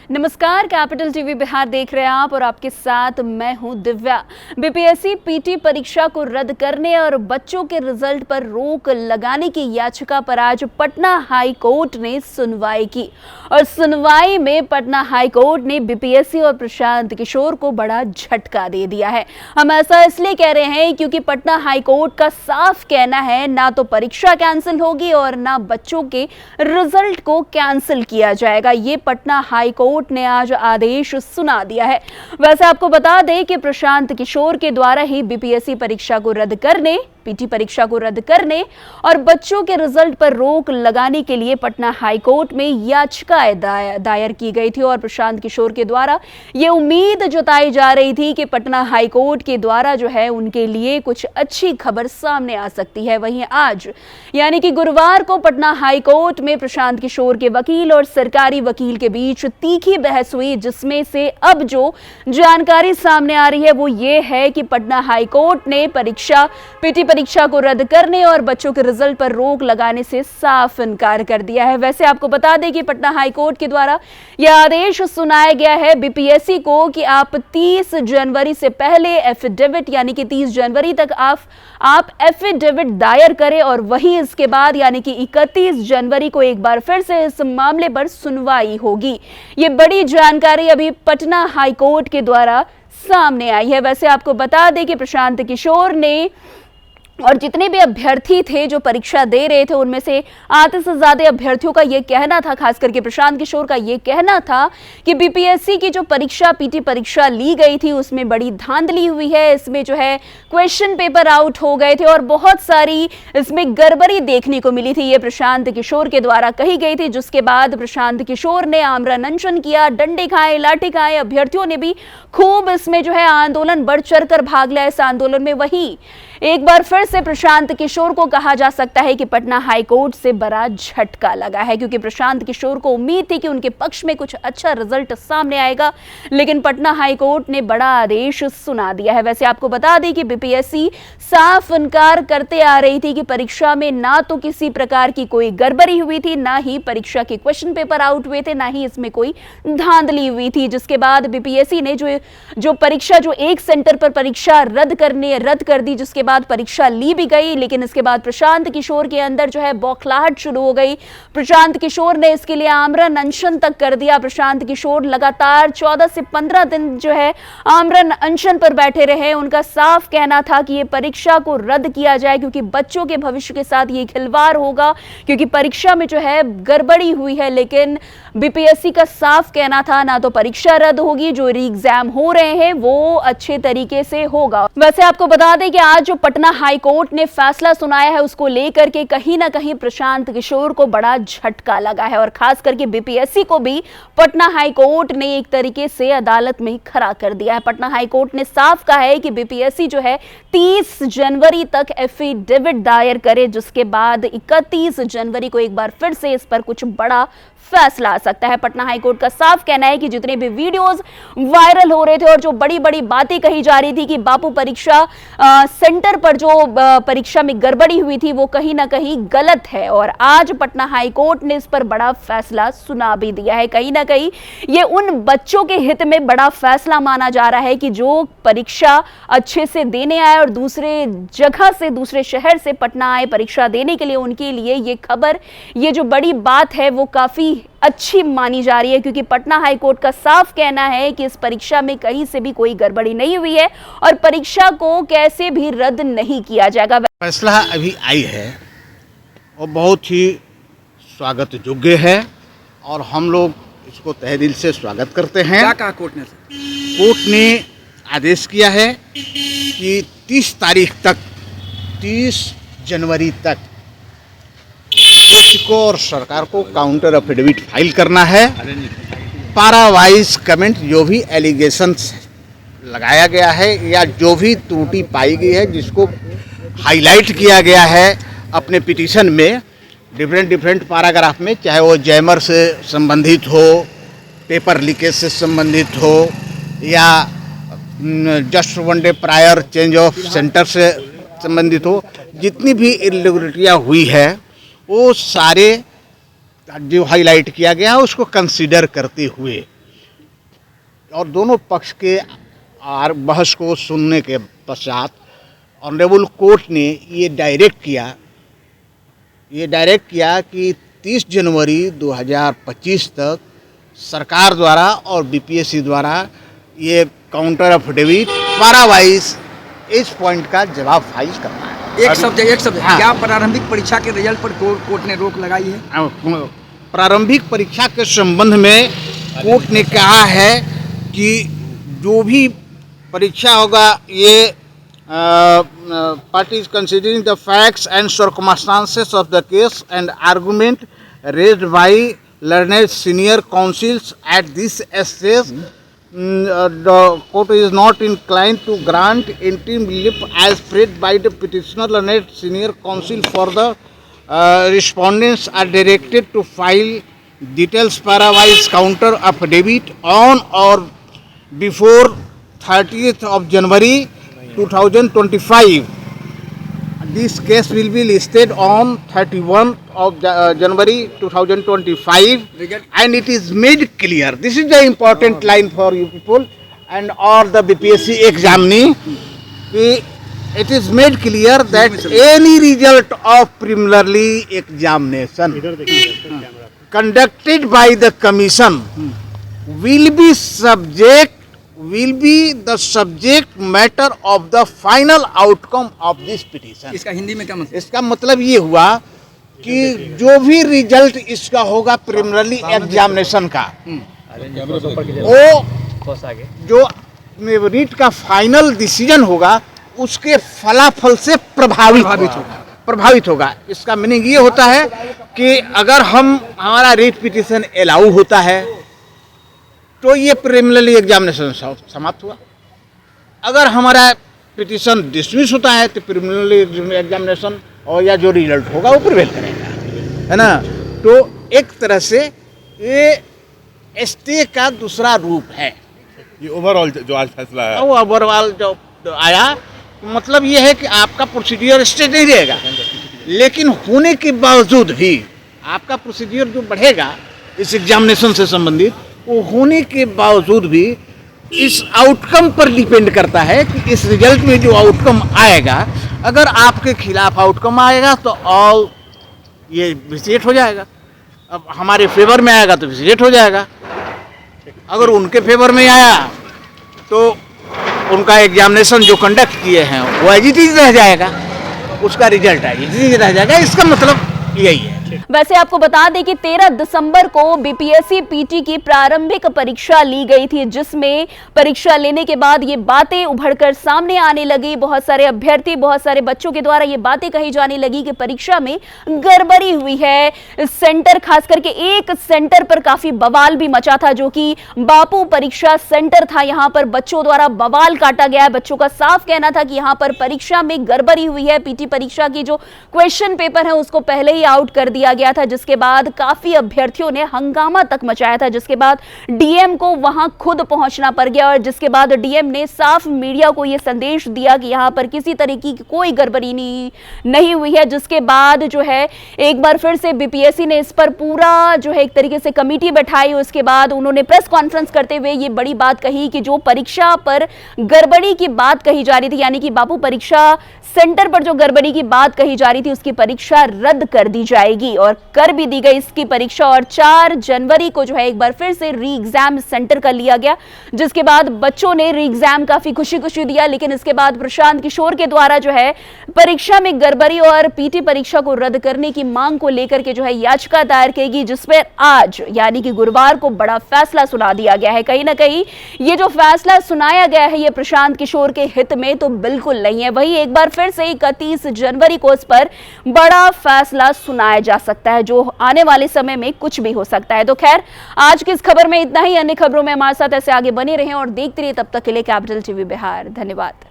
नमस्कार, capital TV Bihar देख रहे हैं आप और आपके साथ मैं हूं दिव्या। बीपीएससी पीटी परीक्षा को रद्द करने और बच्चों के रिजल्ट पर रोक लगाने की याचिका पर आज पटना हाई कोर्ट ने सुनवाई की और सुनवाई में पटना हाई कोर्ट ने बीपीएससी और प्रशांत किशोर को बड़ा झटका दे दिया है। हम ऐसा इसलिए कह रहे हैं क्योंकि पटना हाई कोर्ट का साफ कहना है ना तो परीक्षा कैंसिल होगी और ना बच्चों के रिजल्ट को कैंसिल किया जाएगा। ये पटना हाई कोर्ट ने आज आदेश सुना दिया है। वैसे आपको बता दें कि प्रशांत किशोर के द्वारा ही बीपीएससी परीक्षा को रद्द करने, पीटी परीक्षा को रद्द करने और बच्चों के रिजल्ट पर रोक लगाने के लिए पटना हाई कोर्ट में याचिकाएं दायर की गई थी और प्रशांत किशोर के द्वारा ये उम्मीद जताई जा रही थी कि पटना हाई कोर्ट के द्वारा जो है उनके लिए कुछ अच्छी खबर सामने आ सकती है। वहीं आज यानी कि गुरुवार को पटना हाई कोर्ट में प्रशांत किशोर के वकील और सरकारी वकील के बीच तीखी बहस हुई, जिसमें से अब जो जानकारी सामने आ रही है वो ये है कि पटना हाई कोर्ट ने पीटी परीक्षा को रद्द करने और बच्चों के रिजल्ट पर रोक लगाने से साफ इनकार कर दिया है। वैसे आपको बता दें कि पटना हाई कोर्ट के द्वारा यह आदेश सुनाया गया है बीपीएससी को कि आप 30 जनवरी से पहले एफिडेविट यानी कि 30 जनवरी तक आप एफिडेविट दायर करें और वहीं इसके बाद यानी कि 31 जनवरी को एक बार फिर से इस मामले पर सुनवाई होगी। ये बड़ी जानकारी अभी पटना हाई कोर्ट के द्वारा सामने आई है। वैसे आपको बता दें कि प्रशांत किशोर ने और जितने भी अभ्यर्थी थे जो परीक्षा दे रहे थे उनमें से आधे से ज्यादा अभ्यर्थियों का यह कहना था, खास करके प्रशांत किशोर का यह कहना था कि बीपीएससी की जो परीक्षा पीटी परीक्षा ली गई थी उसमें बड़ी धांधली हुई है। इसमें जो है क्वेश्चन पेपर आउट हो गए थे और बहुत सारी इसमें गड़बड़ी देखने को मिली थी। ये प्रशांत किशोर के द्वारा कही गई थी, जिसके बाद प्रशांत किशोर ने आमरण अनशन किया, डंडे खाए, लाठी खाए। अभ्यर्थियों ने भी खूब इसमें जो है आंदोलन बढ़ चढ़कर भाग लिया इस आंदोलन में। वहीं एक बार फिर से प्रशांत किशोर को कहा जा सकता है कि पटना हाई कोर्ट से बड़ा झटका लगा है, क्योंकि प्रशांत किशोर को उम्मीद थी कि उनके पक्ष में कुछ अच्छा रिजल्ट सामने आएगा, लेकिन पटना हाई कोर्ट ने बड़ा आदेश सुना दिया है। वैसे आपको बता दें कि बीपीएससी साफ इनकार करते आ रही थी कि परीक्षा में ना तो किसी प्रकार की कोई गड़बड़ी हुई थी, ना ही परीक्षा के क्वेश्चन पेपर आउट हुए थे, ना ही इसमें कोई धांधली हुई थी। जिसके बाद बीपीएससी ने जो परीक्षा जो एक सेंटर पर परीक्षा रद्द कर दी, जिसके बाद परीक्षा ली भी गई, लेकिन इसके बाद प्रशांत किशोर के अंदर जो है बौखलाहट शुरू हो गई। प्रशांत किशोर ने इसके लिए आमरण अनशन तक कर दिया। प्रशांत किशोर लगातार 14 से 15 दिन जो है आमरण अनशन पर बैठे रहे। उनका साफ कहना था कि ये परीक्षा को रद्द किया जाए, क्योंकि बच्चों के भविष्य के साथ ये खिलवाड़ होगा, क्योंकि परीक्षा में जो है गड़बड़ी हुई है। लेकिन बीपीएससी का साफ कहना था ना तो परीक्षा रद्द होगी, जो री एग्जाम हो रहे हैं वो अच्छे तरीके से होगा। वैसे आपको बता दें कि आज जो पटना हाई कोर्ट ने फैसला सुनाया है उसको लेकर के कहीं ना कहीं प्रशांत किशोर को बड़ा झटका लगा है और खास करके बीपीएससी को भी पटना हाई कोर्ट ने एक तरीके से अदालत में खड़ा कर दिया है। पटना हाई कोर्ट ने साफ कहा है कि बीपीएससी जो है 30 जनवरी तक एफिडेविट दायर करे, जिसके बाद 31 जनवरी को एक बार फिर से इस पर कुछ बड़ा फैसला आ सकता है। पटना हाई कोर्ट का साफ कहना है कि जितने भी वीडियोस वायरल हो रहे थे और जो बड़ी बड़ी बातें कही जा रही थी कि बापू परीक्षा सेंटर पर जो परीक्षा में गड़बड़ी हुई थी वो कहीं ना कहीं गलत है और आज पटना हाई कोर्ट ने इस पर बड़ा फैसला सुना भी दिया है। कहीं ना कहीं ये उन बच्चों के हित में बड़ा फैसला माना जा रहा है कि जो परीक्षा अच्छे से देने आए और दूसरे जगह से, दूसरे शहर से पटना आए परीक्षा देने के लिए, उनके लिए ये खबर, ये जो बड़ी बात है वो काफी अच्छी मानी जा रही है, क्योंकि पटना हाई कोर्ट का साफ कहना है कि इस परीक्षा में कहीं से भी कोई गड़बड़ी नहीं हुई है और परीक्षा को कैसे भी रद्द नहीं किया जाएगा। फैसला अभी आई है और बहुत ही स्वागत योग्य है और हम लोग इसको तहे दिल से स्वागत करते हैं। क्या कहा कोर्ट ने? कोर्ट ने आदेश किया है कि 30 तारीख तक, 30 जनवरी तक को और सरकार को काउंटर एफिडेविट फाइल करना है। पारा वाइज कमेंट जो भी एलिगेशंस लगाया गया है या जो भी त्रुटि पाई गई है, जिसको हाईलाइट किया गया है अपने पिटीशन में डिफरेंट पैराग्राफ में, चाहे वो जैमर से संबंधित हो, पेपर लीकेज से संबंधित हो या just one day prior change of centre से संबंधित हो, जितनी भी इरेगुलरिटियाँ हुई है वो सारे जो हाईलाइट किया गया है उसको कंसीडर करते हुए और दोनों पक्ष के बहस को सुनने के पश्चात ऑनरेबल कोर्ट ने ये डायरेक्ट किया कि 30 जनवरी 2025 तक सरकार द्वारा और बीपीएससी द्वारा ये काउंटर अफिडेविट पारावाइज इस पॉइंट का जवाब फाइल करना है। एक शब्द हाँ। क्या प्रारंभिक परीक्षा के रिजल्ट पर कोर्ट ने रोक लगाई है? प्रारंभिक परीक्षा के संबंध में कोर्ट ने कहा है कि जो भी परीक्षा होगा ये parties considering the facts and circumstances of the case and argument raised by learned senior counsels at this stage, the court is not inclined to grant interim relief as prayed by the petitioner. Learned senior counsel for the respondents are directed to file details parawise counter affidavit on or before 30th of January 2025. This case will be listed on 31st of January 2025, and it is made clear. This is the important line for you people and all the BPSC examinee. It is made clear that any result of preliminary examination conducted by the commission will be the subject matter of the final outcome of this petition. इसका हिंदी में क्या मतलब? इसका मतलब ये हुआ कि जो भी रिजल्ट इसका होगा प्रिलिमिनरी एग्जामिनेशन का, वो जो मेरिट का फाइनल डिसीजन होगा उसके फलाफल से प्रभावित होगा। इसका मीनिंग ये होता है कि अगर हमारा रिट पिटीशन अलाउ होता है तो ये प्रिलिमिनरी एग्जामिनेशन समाप्त हुआ। अगर हमारा पिटीशन डिसमिस होता है तो प्रिलिमिनरी एग्जामिनेशन और या जो रिजल्ट होगा वो प्रिवेल करेगा, है ना। तो एक तरह से ये स्टे का दूसरा रूप है। ये ओवरऑल जो आज फैसला है, वो ओवरऑल जो आया मतलब ये है कि आपका प्रोसीडियर स्टे नहीं रहेगा, लेकिन होने के बावजूद भी आपका प्रोसीडियर जो बढ़ेगा इस एग्जामिनेशन से संबंधित, वो होने के बावजूद भी इस आउटकम पर डिपेंड करता है कि इस रिजल्ट में जो आउटकम आएगा, अगर आपके खिलाफ आउटकम आएगा तो ऑल ये विजिट हो जाएगा, अब हमारे फेवर में आएगा तो विजिट हो जाएगा, अगर उनके फेवर में आया तो उनका एग्जामिनेशन जो कंडक्ट किए हैं वो एज इट इज रह जाएगा, उसका रिजल्ट एज इट इज रह जाएगा। इसका मतलब यही है। वैसे आपको बता दें कि 13 दिसंबर को बीपीएससी पीटी की प्रारंभिक परीक्षा ली गई थी, जिसमें परीक्षा लेने के बाद ये बातें उभरकर सामने आने लगी। बहुत सारे अभ्यर्थी, बहुत सारे बच्चों के द्वारा ये बातें कही जाने लगी कि परीक्षा में गड़बड़ी हुई है। सेंटर, खास करके एक सेंटर पर काफी बवाल भी मचा था, जो कि बापू परीक्षा सेंटर था। यहाँ पर बच्चों द्वारा बवाल काटा गया है। बच्चों का साफ कहना था कि यहाँ पर परीक्षा में गड़बड़ी हुई है। पीटी परीक्षा की जो क्वेश्चन पेपर है उसको पहले ही आउट कर दिया गया था, जिसके बाद काफी अभ्यर्थियों ने हंगामा तक मचाया था, जिसके बाद डीएम को वहां खुद पहुंचना पड़ गया और जिसके बाद डीएम ने साफ मीडिया को यह संदेश दिया कि यहां पर किसी तरीके की कोई गड़बड़ी नहीं हुई है। जिसके बाद जो है एक बार फिर से बीपीएससी ने इस पर पूरा जो है एक तरीके से कमेटी बैठाई। उसके बाद उन्होंने प्रेस कॉन्फ्रेंस करते हुए ये बड़ी बात कही कि जो परीक्षा पर गड़बड़ी की बात कही जा रही थी, यानी कि बापू परीक्षा सेंटर पर जो गड़बड़ी की बात कही जा रही थी, उसकी परीक्षा रद्द कर दी जाएगी और कर भी दी गई इसकी परीक्षा। और 4 जनवरी को जो है एक बार फिर से री एग्जाम सेंटर कर लिया गया, जिसके बाद बच्चों ने री एग्जाम काफी खुशी दिया। लेकिन इसके बाद प्रशांत किशोर के द्वारा जो है परीक्षा में गड़बड़ी और पीटी परीक्षा को रद्द करने की मांग को लेकर के जो है याचिका दायर की, जिस पर आज यानी कि गुरुवार को बड़ा फैसला सुना दिया गया है। कहीं ना कहीं ये जो फैसला सुनाया गया है ये प्रशांत किशोर के हित में तो बिल्कुल नहीं है। वही एक बार फिर से 31 जनवरी को इस पर बड़ा फैसला सुनाया जा सकता है, जो आने वाले समय में कुछ भी हो सकता है। तो खैर, आज की इस खबर में इतना ही। अन्य खबरों में हमारे साथ ऐसे आगे बने रहें और देखते रहिए। तब तक के लिए कैपिटल टीवी बिहार। धन्यवाद।